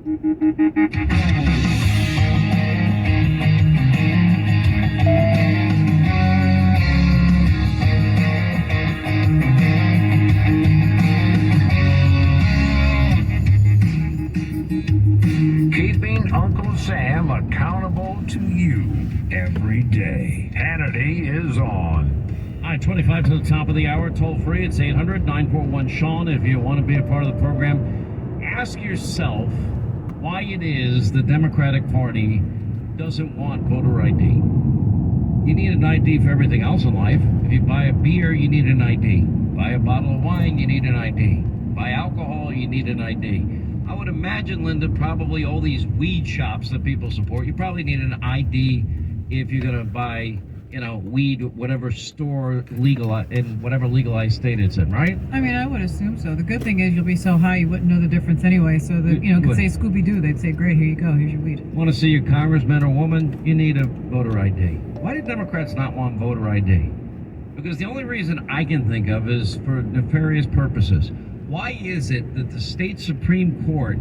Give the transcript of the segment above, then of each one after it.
Keeping Uncle Sam accountable to you every day. Hannity is on. I-25 to the top of the hour, toll free. It's 800-941-SEAN. If you want to be a part of the program, ask yourself why it is the Democratic Party doesn't want voter ID. You need an ID for everything else in life. If you buy a beer, you need an ID. Buy a bottle of wine, you need an ID. Buy alcohol, you need an ID. I would imagine, Linda, probably all these weed shops that people support, you probably need an ID if you're going to buy, weed, whatever store in whatever legalized state it's in, right? I mean, I would assume so. The good thing is you'll be so high you wouldn't know the difference anyway. So that could say Scooby-Doo, they'd say, "Great, here you go. Here's your weed." Want to see your congressman or woman? You need a voter ID. Why do Democrats not want voter ID? Because the only reason I can think of is for nefarious purposes. Why is it that the state Supreme Court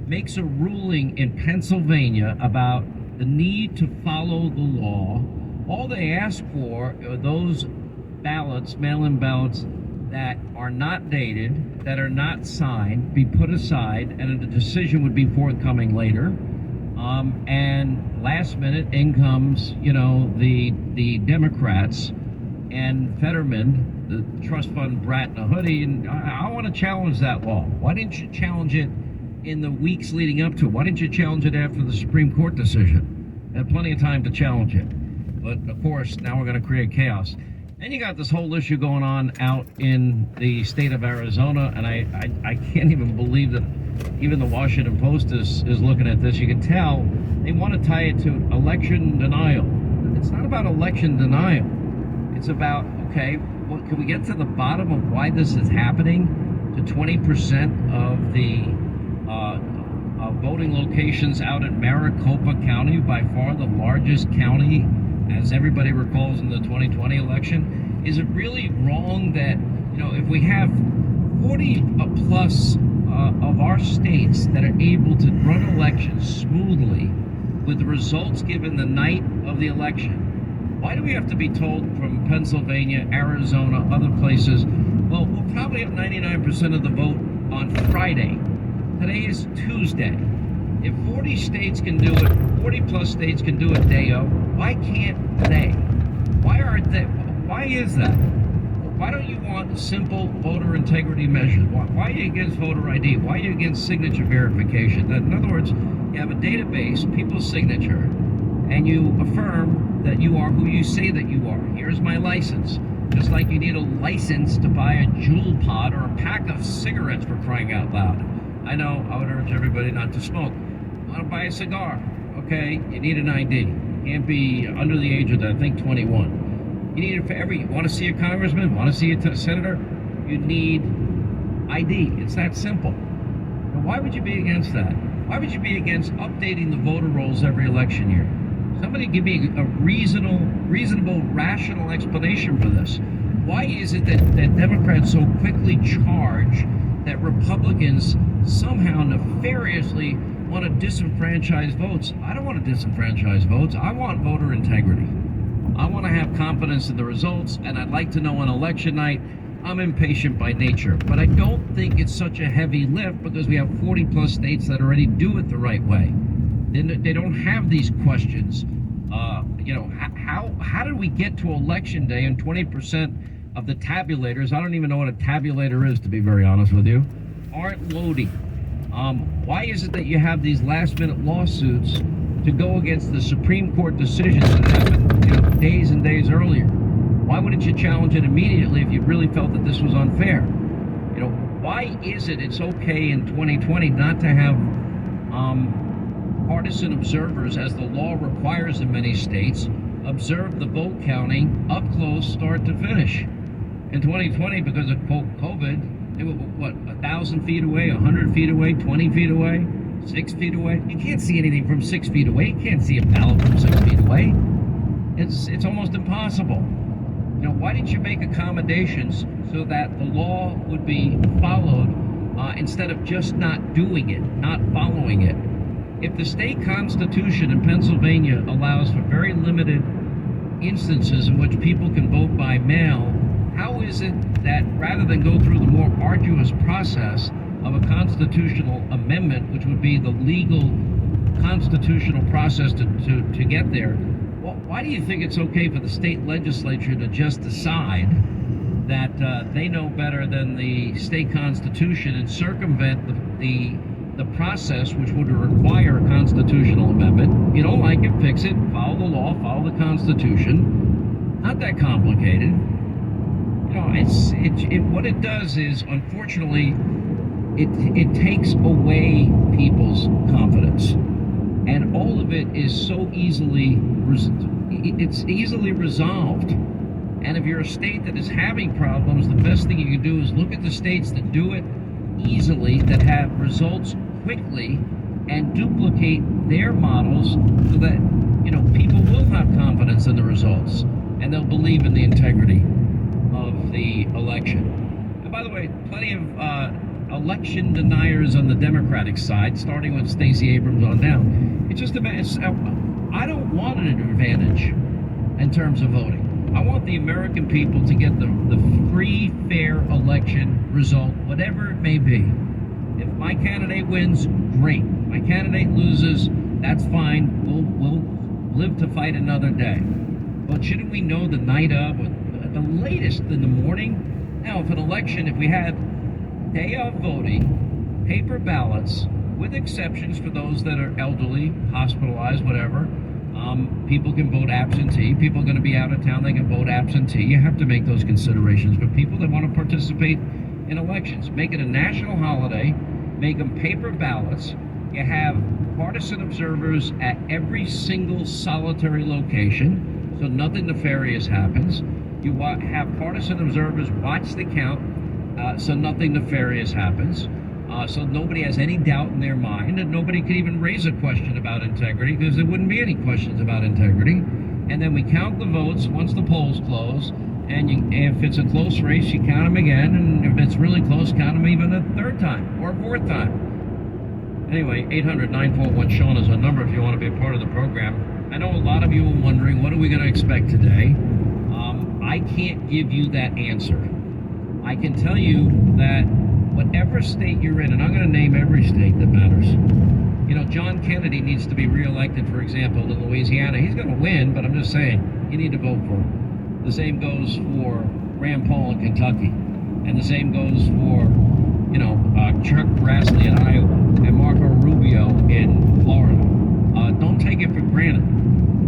makes a ruling in Pennsylvania about the need to follow the law? All they ask for are those ballots, mail-in ballots, that are not dated, that are not signed, be put aside, and a decision would be forthcoming later. And last minute in comes, the Democrats and Fetterman, the trust fund brat in a hoodie, and I want to challenge that law. Why didn't you challenge it in the weeks leading up to it? Why didn't you challenge it after the Supreme Court decision? You had plenty of time to challenge it. But of course, now we're going to create chaos. And you got this whole issue going on out in the state of Arizona, and I can't even believe that even the Washington Post is looking at this. You can tell they want to tie it to election denial. It's not about election denial. It's about, okay, well, can we get to the bottom of why this is happening to 20% of the voting locations out in Maricopa County, by far the largest county, as everybody recalls, in the 2020 election? Is it really wrong that, if we have 40 plus of our states that are able to run elections smoothly with the results given the night of the election, why do we have to be told from Pennsylvania, Arizona, other places, well, we'll probably have 99% of the vote on Friday. Today is Tuesday. If 40 states can do it, 40 plus states can do it day of, why can't they? Why aren't they? Why is that? Why don't you want simple voter integrity measures? Why are you against voter ID? Why are you against signature verification? In other words, you have a database, people's signature, and you affirm that you are who you say that you are. Here's my license. Just like you need a license to buy a Juul pod or a pack of cigarettes, for crying out loud. I know, I would urge everybody not to smoke. Want to buy a cigar? Okay, you need an ID. You can't be under the age of, I think, 21. You need it for you want to see a congressman, want to see a senator, you need ID. It's that simple. Now, why would you be against that? Why would you be against updating the voter rolls every election year? Somebody give me a reasonable, rational explanation for this. Why is it that Democrats so quickly charge that Republicans somehow nefariously want to disenfranchise votes? I don't want to disenfranchise votes. I want voter integrity. I want to have confidence in the results, and I'd like to know on election night. I'm impatient by nature, but I don't think it's such a heavy lift because we have 40 plus states that already do it the right way. They don't have these questions. How did we get to election day and 20% of the tabulators, I don't even know what a tabulator is, to be very honest with you, aren't loading? Why is it that you have these last minute lawsuits to go against the Supreme Court decisions that happened days and days earlier? Why wouldn't you challenge it immediately if you really felt that this was unfair? Why is it's okay in 2020 not to have partisan observers, as the law requires in many states, observe the vote counting up close, start to finish? In 2020, because of COVID, they were, 1,000 feet away, 100 feet away, 20 feet away, 6 feet away? You can't see anything from 6 feet away. You can't see a ballot from 6 feet away. It's almost impossible. Why didn't you make accommodations so that the law would be followed instead of just not doing it, not following it? If the state constitution in Pennsylvania allows for very limited instances in which people can vote by mail, how is it that rather than go through the more arduous process of a constitutional amendment, which would be the legal constitutional process to get there, well, why do you think it's okay for the state legislature to just decide that they know better than the state constitution and circumvent the process which would require a constitutional amendment? If you don't like it, fix it, follow the law, follow the Constitution. Not that complicated. You know, what it does is, unfortunately, it takes away people's confidence. And all of it is so easily resolved. And if you're a state that is having problems, the best thing you can do is look at the states that do it easily, that have results quickly, and duplicate their models so that, you know, people will have confidence in the results and they'll believe in the integrity of the election. And by the way, plenty of election deniers on the Democratic side, starting with Stacey Abrams on down. It's just I don't want an advantage in terms of voting. I want the American people to get the free, fair election result, whatever it may be. If my candidate wins, great. My candidate loses, that's fine. We'll live to fight another day. But shouldn't we know the night of, or the latest in the morning? Now, if an election, if we had day of voting, paper ballots, with exceptions for those that are elderly, hospitalized, whatever, people can vote absentee. People are going to be out of town, they can vote absentee. You have to make those considerations for people that want to participate in elections. Make it a national holiday, make them paper ballots. You have partisan observers at every single solitary location, so nothing nefarious happens. You have partisan observers watch the count, so nothing nefarious happens. So nobody has any doubt in their mind, and nobody could even raise a question about integrity, because there wouldn't be any questions about integrity. And then we count the votes once the polls close, and if it's a close race, you count them again, and if it's really close, count them even a third time or a fourth time. Anyway, 800-941-SEAN is our number if you want to be a part of the program. I know a lot of you are wondering, what are we going to expect today? I can't give you that answer. I can tell you that whatever state you're in, and I'm going to name every state that matters. You know, John Kennedy needs to be reelected, for example, in Louisiana. He's going to win, but I'm just saying, you need to vote for him. The same goes for Rand Paul in Kentucky. And the same goes for, you know, Chuck Grassley in Iowa and Marco Rubio in Florida. Don't take it for granted.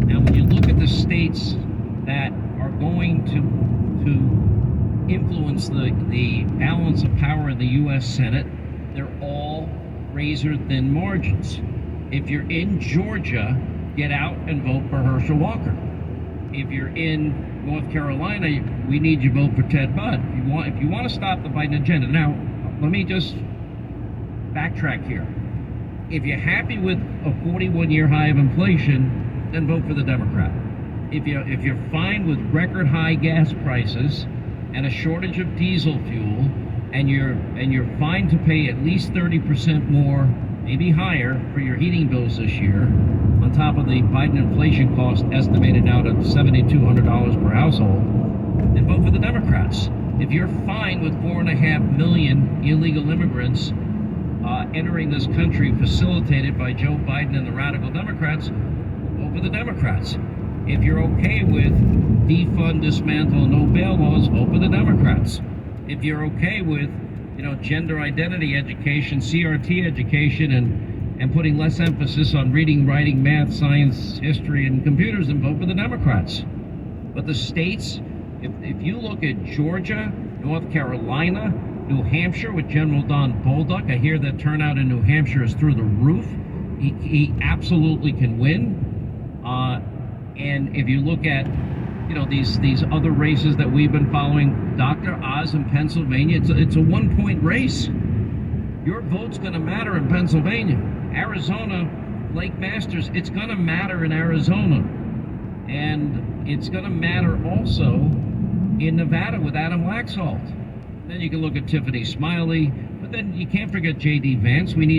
Now, when you look at the states that are going to influence the balance of power in the U.S. Senate, they're all razor-thin margins. If you're in Georgia, get out and vote for Herschel Walker. If you're in North Carolina, we need you to vote for Ted Budd. If you want to stop the Biden agenda. Now, let me just backtrack here. If you're happy with a 41-year high of inflation, then vote for the Democrat. If you're fine with record high gas prices and a shortage of diesel fuel, and you're fine to pay at least 30% more, maybe higher, for your heating bills this year, on top of the Biden inflation cost estimated now to $7,200 per household, then vote for the Democrats. If you're fine with 4.5 million illegal immigrants entering this country, facilitated by Joe Biden and the radical Democrats, vote for the Democrats. If you're okay with defund, dismantle, no bail laws, vote for the Democrats. If you're okay with, you know, gender identity education, CRT education, and putting less emphasis on reading, writing, math, science, history, and computers, then vote for the Democrats. But the states, if you look at Georgia, North Carolina, New Hampshire with General Don Bolduc, I hear that turnout in New Hampshire is through the roof. He absolutely can win. And if you look at, you know, these other races that we've been following, Dr. Oz in Pennsylvania, it's a one-point race. Your vote's going to matter in Pennsylvania. Arizona, Lake Masters, it's going to matter in Arizona. And it's going to matter also in Nevada with Adam Laxalt. Then you can look at Tiffany Smiley, but then you can't forget J.D. Vance. We need